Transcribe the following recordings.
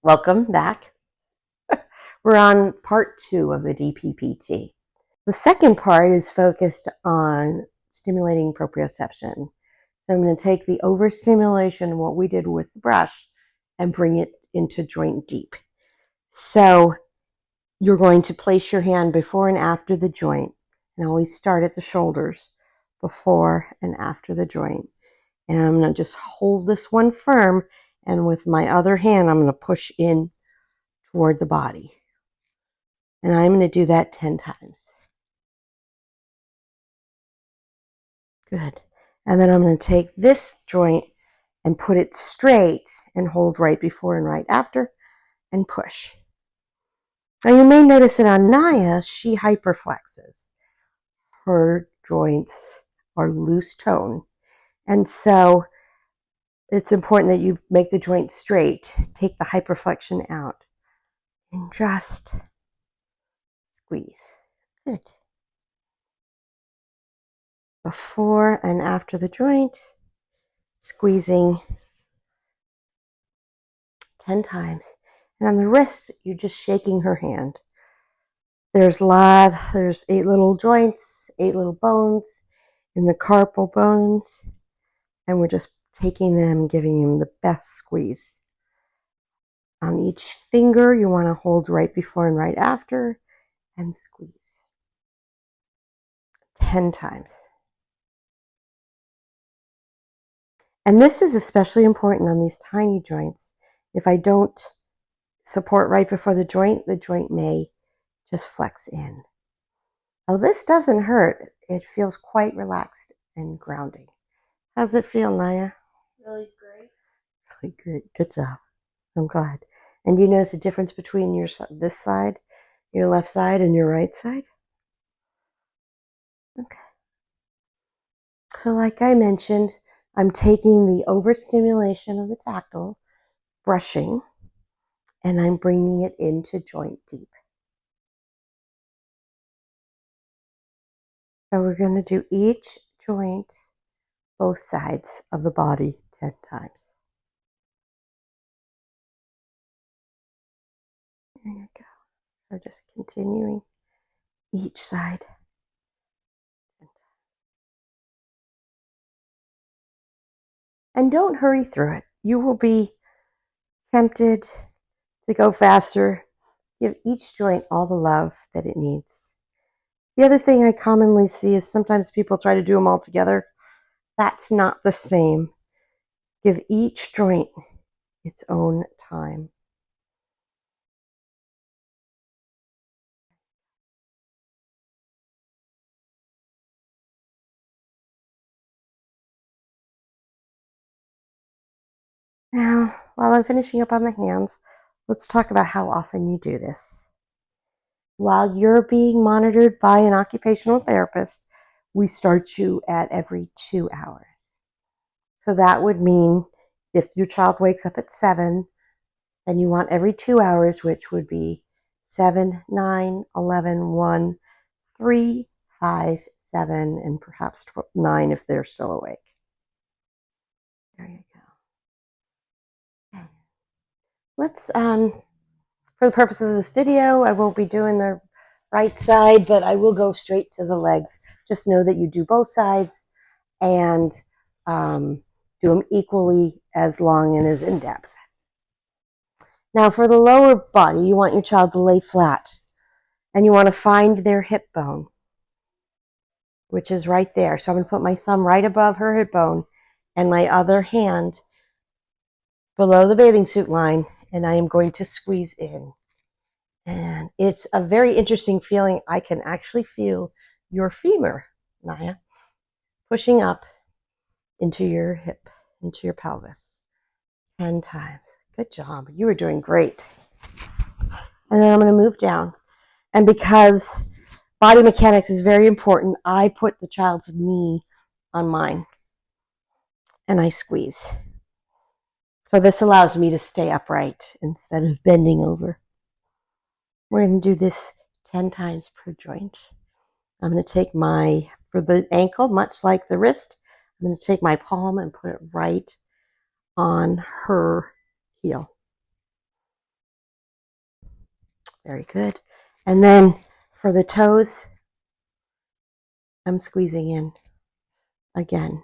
Welcome back. We're on part 2 of the DPPT. The second part is focused on stimulating proprioception. So I'm going to take the overstimulation, what we did with the brush, and bring it into joint deep. So you're going to place your hand before and after the joint, and always start at the shoulders before and after the joint. And I'm going to just hold this one firm, and with my other hand, I'm going to push in toward the body. And I'm going to do that 10 times. Good. And then I'm going to take this joint and put it straight and hold right before and right after and push. Now you may notice that on Naya, she hyperflexes. Her joints are loose tone. And so it's important that you make the joint straight. Take the hyperflexion out and just squeeze. Good. Before and after the joint, squeezing 10 times. And on the wrist, you're just shaking her hand. There's 8 little joints, 8 little bones in the carpal bones. And we're just taking them, giving them the best squeeze. On each finger, you want to hold right before and right after and squeeze. 10 times. And this is especially important on these tiny joints. If I don't support right before the joint may just flex in. Now this doesn't hurt. It feels quite relaxed and grounding. How's it feel, Naya? Really great. Really great. Good job. I'm glad. And do you notice the difference between this side, your left side, and your right side? Okay. So like I mentioned, I'm taking the overstimulation of the tactile, brushing, and I'm bringing it into joint deep. So we're going to do each joint, both sides of the body 10 times. There you go. So just continuing each side. And don't hurry through it. You will be tempted to go faster. Give each joint all the love that it needs. The other thing I commonly see is sometimes people try to do them all together. That's not the same. Give each joint its own time. Now, while I'm finishing up on the hands, let's talk about how often you do this. While you're being monitored by an occupational therapist, we start you at every 2 hours. So that would mean if your child wakes up at 7, then you want every 2 hours, which would be 7, 9, 11, 1, 3, 5, 7, and perhaps 9 if they're still awake. There you go. Okay. Let's, for the purposes of this video, I won't be doing the right side, but I will go straight to the legs. Just know that you do both sides and do them equally as long and as in depth. Now for the lower body, you want your child to lay flat and you want to find their hip bone, which is right there. So I'm going to put my thumb right above her hip bone and my other hand below the bathing suit line, and I am going to squeeze in. And it's a very interesting feeling. I can actually feel your femur, Naya, pushing up into your hip, into your pelvis. 10 times. Good job. You were doing great. And then I'm going to move down. And because body mechanics is very important, I put the child's knee on mine. And I squeeze. So this allows me to stay upright instead of bending over. We're going to do this 10 times per joint. I'm going to take for the ankle, much like the wrist, I'm going to take my palm and put it right on her heel. Very good. And then for the toes, I'm squeezing in again.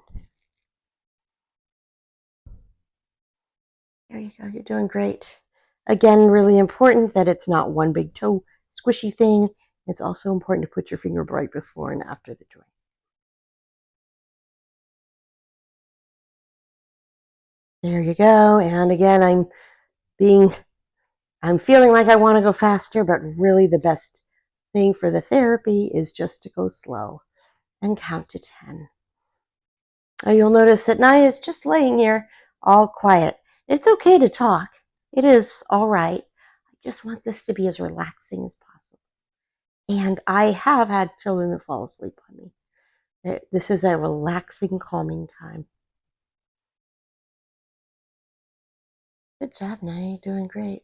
There you go. You're doing great. Again, really important that it's not one big toe squishy thing. It's also important to put your finger right before and after the joint. There you go. And again, I'm feeling like I want to go faster, but really the best thing for the therapy is just to go slow and count to 10. You'll notice that Naya is just laying here all quiet. It's okay to talk. It is all right. I just want this to be as relaxing as possible. And I have had children that fall asleep on me. This is a relaxing, calming time. Good job, Naya. You're doing great.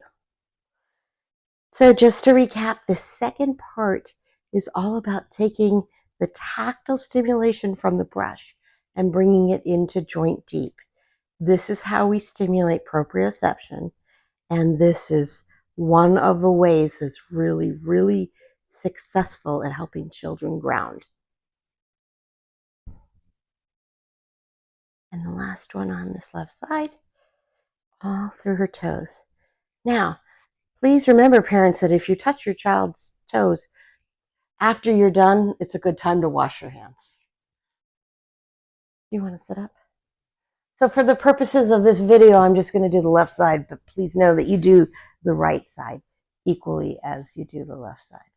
So just to recap, the second part is all about taking the tactile stimulation from the brush and bringing it into joint deep. This is how we stimulate proprioception, and this is one of the ways that's really, really successful at helping children ground. And the last one on this left side, all through her toes. Now, please remember, parents, that if you touch your child's toes after you're done, it's a good time to wash your hands. You want to sit up? So for the purposes of this video, I'm just going to do the left side, but please know that you do the right side equally as you do the left side.